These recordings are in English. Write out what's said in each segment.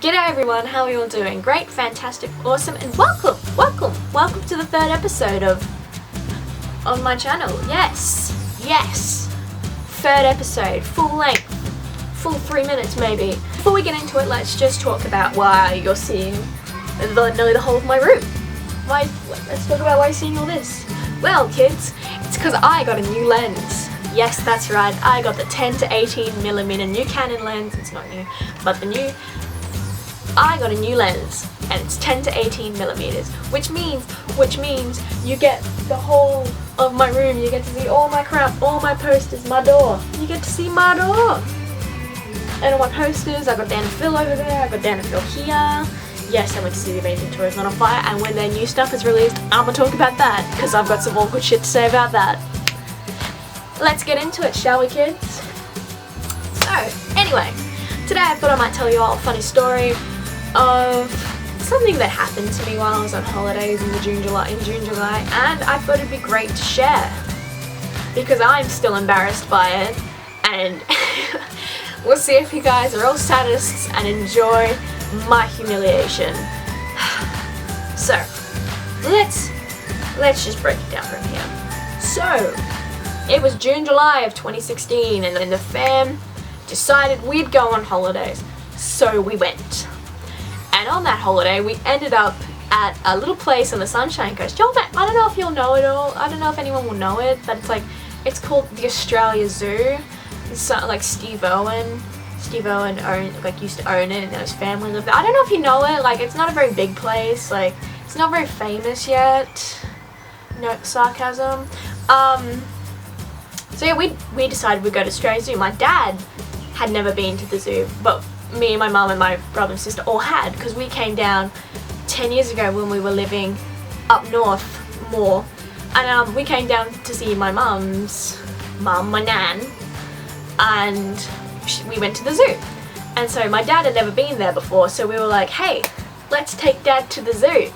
G'day everyone, how are you all doing? Great, fantastic, awesome, and welcome to the third episode of my channel. Yes, third episode, full length, full 3 minutes maybe. Before we get into it, let's just talk about why you're seeing nearly the whole of my room. Let's talk about why you're seeing all this. Well, kids, it's because I got a new lens. Yes, that's right, I got the 10 to 18mm new Canon lens. It's not new, but I got a new lens, and it's 10 to 18mm, which means you get the whole of my room. You get to see all my crap, all my posters, my door. You get to see my door. And all my posters, I got Dan and Phil over there, I got Dan and Phil here. Yes, I went to see The Amazing Toys Not on Fire, and when their new stuff is released, I'm gonna talk about that, because I've got some awkward shit to say about that. Let's get into it, shall we, kids? So, anyway, today I thought I might tell you all a funny story of something that happened to me while I was on holidays in June, July, and I thought it'd be great to share, because I'm still embarrassed by it, and we'll see if you guys are all sadists and enjoy my humiliation. So, let's just break it down from here. So, it was June, July of 2016, and then the fam decided we'd go on holidays, so we went. And on that holiday, we ended up at a little place on the Sunshine Coast. I don't know if you'll know it all. I don't know if anyone will know it, but it's called the Australia Zoo. It's like Steve Owen used to own it, and then his family lived there. I don't know if you know it. It's not a very big place. It's not very famous yet. No sarcasm. So yeah, we decided we'd go to Australia Zoo. My dad had never been to the zoo, but me and my mum and my brother and sister all had, because we came down 10 years ago when we were living up north more, and we came down to see my mum's mum, my nan, and we went to the zoo. And so my dad had never been there before, so we were like, hey, let's take Dad to the zoo.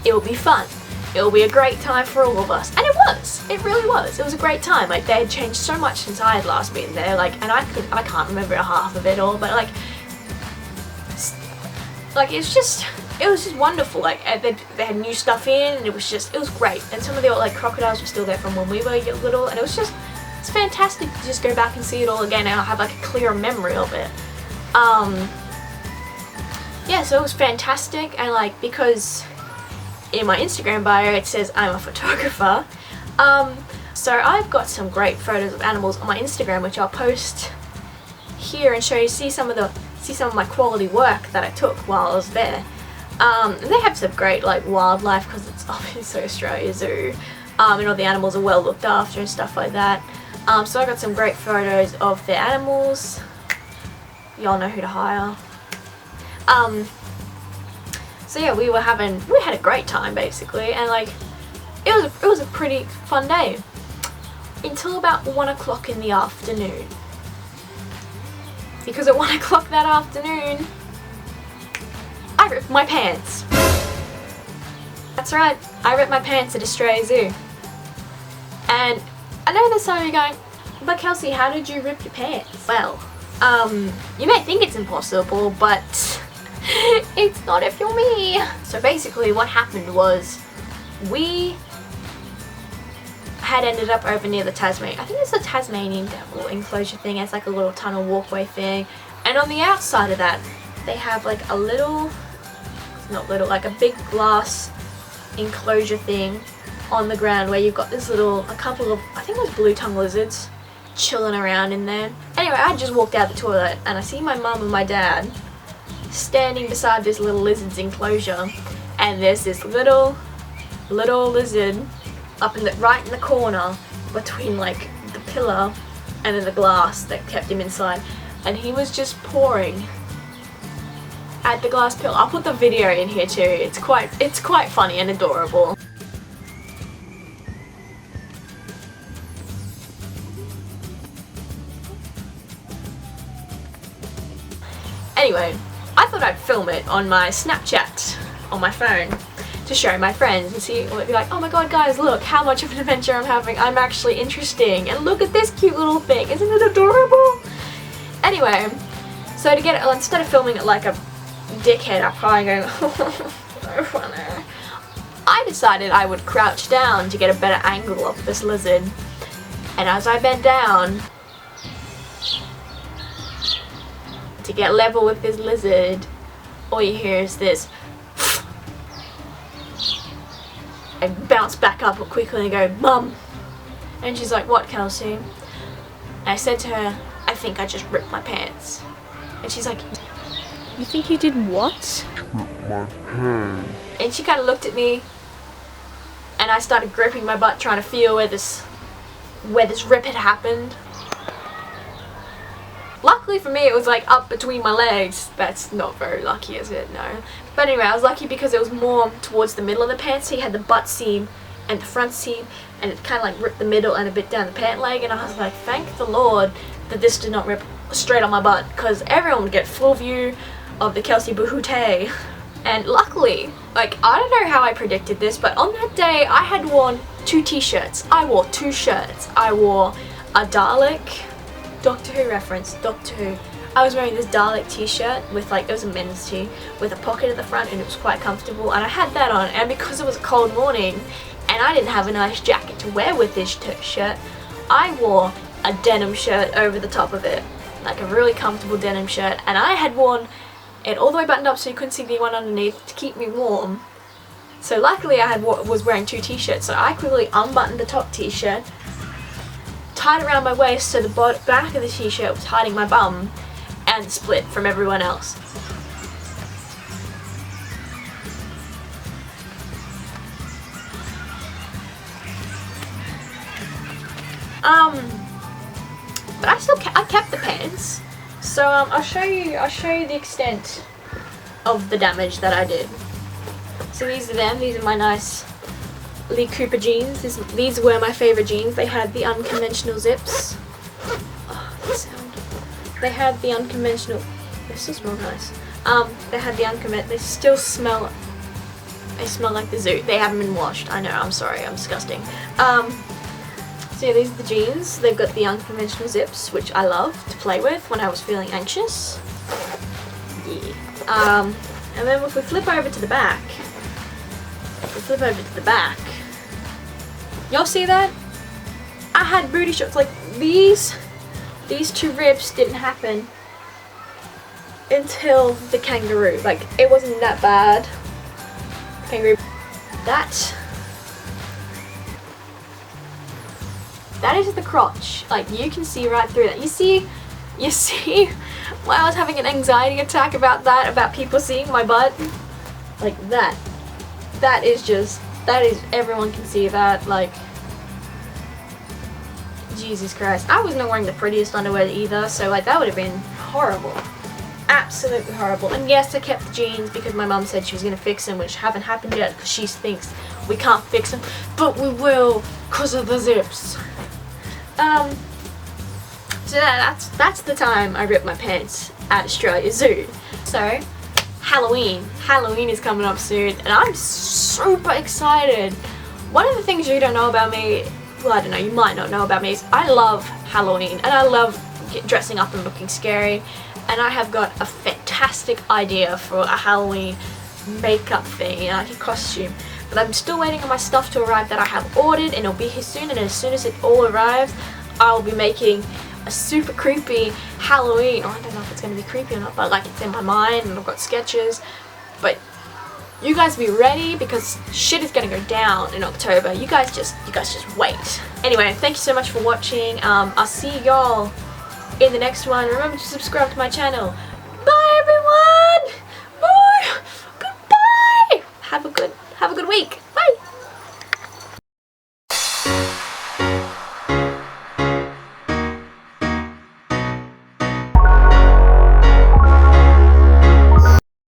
It'll be fun. It'll be a great time for all of us. And it was. It really was. It was a great time. They had changed so much since I had last been there. And I can't remember half of it all, but it was just wonderful. They had new stuff in, and it was great. And some of the crocodiles were still there from when we were little, and it's fantastic to just go back and see it all again, and I'll have a clearer memory of it. Yeah, so it was fantastic, and because in my Instagram bio it says I'm a photographer, so I've got some great photos of animals on my Instagram, which I'll post here and show you. See some of my quality work that I took while I was there. And they have some great wildlife, because it's obviously Australia Zoo, and all the animals are well looked after and stuff like that. So I got some great photos of the animals. Y'all know who to hire. So yeah, we had a great time basically, and it was a pretty fun day until about 1 o'clock in the afternoon. Because at 1 o'clock that afternoon, I ripped my pants. That's right, I ripped my pants at Australia Zoo. And I know there's some of you going, but Kelsey, how did you rip your pants? Well, you may think it's impossible, but it's not if you're me. So basically what happened was, we had ended up over near the I think it's a Tasmanian devil enclosure thing. It's a little tunnel walkway thing, and on the outside of that they have a big glass enclosure thing on the ground, where you've got a couple of, I think it was blue tongue lizards chilling around in there. Anyway, I just walked out the toilet, and I see my mum and my dad standing beside this little lizard's enclosure, and there's this little lizard up right in the corner between the pillar and then the glass that kept him inside, and he was just pouring at the glass pillar. I'll put the video in here too. It's quite funny and adorable. Anyway, I thought I'd film it on my Snapchat on my phone to show my friends and see, be like, oh my god guys, look how much of an adventure I'm having. I'm actually interesting, and look at this cute little thing. Isn't it adorable? Anyway, so to get it, instead of filming it like a dickhead up high going, so funny. I decided I would crouch down to get a better angle of this lizard. And as I bent down to get level with this lizard, all you hear is this. I bounce back up quickly and go, Mum. And she's like, what, Kelsey? And I said to her, I think I just ripped my pants. And she's like, you think you did what? Ripped my pants. And she kind of looked at me, and I started gripping my butt trying to feel where this rip had happened. Luckily for me, it was like up between my legs. That's not very lucky, is it? No. But anyway, I was lucky because it was more towards the middle of the pants. So you had the butt seam and the front seam, and it kind of like ripped the middle and a bit down the pant leg. And I was like, thank the Lord that this did not rip straight on my butt, because everyone would get full view of the Kelsey Buhute. And luckily, like, I don't know how I predicted this, but on that day I had worn 2 t-shirts. I wore 2 shirts. I wore a Dalek, Doctor Who reference, Doctor Who. I was wearing this Dalek t-shirt with, like, it was a men's tee with a pocket at the front, and it was quite comfortable, and I had that on. And because it was a cold morning and I didn't have a nice jacket to wear with this shirt, I wore a denim shirt over the top of it, like a really comfortable denim shirt, and I had worn it all the way buttoned up so you couldn't see the one underneath to keep me warm. So luckily I was wearing 2 t-shirts, so I quickly unbuttoned the top t-shirt, tied it around my waist so the back of the t-shirt was hiding my bum, and split from everyone else. But I kept the pants. So I'll show you the extent of the damage that I did. So these are them. These are my nice Lee Cooper jeans. These were my favorite jeans. They had the unconventional zips. Oh, that sound. They had the unconventional. They still smell nice. They had the unconventional. They still smell. They smell like the zoo. They haven't been washed. I know. I'm sorry. I'm disgusting. So yeah, these are the jeans. They've got the unconventional zips, which I love to play with when I was feeling anxious. Yeah. And then if we flip over to the back, y'all see that? I had booty shorts. Like these 2 rips didn't happen until the kangaroo. Like it wasn't that bad. Kangaroo. That is the crotch. Like you can see right through that. You see why I was having an anxiety attack about that, about people seeing my butt? Like that. That is everyone can see that. Like, Jesus Christ. I was not wearing the prettiest underwear either, so like that would have been horrible. Absolutely horrible. And yes, I kept the jeans because my mum said she was going to fix them, which haven't happened yet because she thinks we can't fix them, but we will because of the zips. So that's the time I ripped my pants at Australia Zoo. So Halloween is coming up soon, and I'm super excited. One of the things you don't know about me, well, I don't know, you might not know about me, is I love Halloween, and I love dressing up and looking scary, and I have got a fantastic idea for a Halloween makeup thing, like a costume. But I'm still waiting on my stuff to arrive that I have ordered, and it'll be here soon, and as soon as it all arrives, I'll be making a super creepy Halloween. Oh, I don't know if it's going to be creepy or not, but like it's in my mind, and I've got sketches. But you guys be ready because shit is going to go down in October. You guys just wait. Anyway, thank you so much for watching. I'll see y'all in the next one. Remember to subscribe to my channel. Bye everyone. Bye. Goodbye. Have a good week.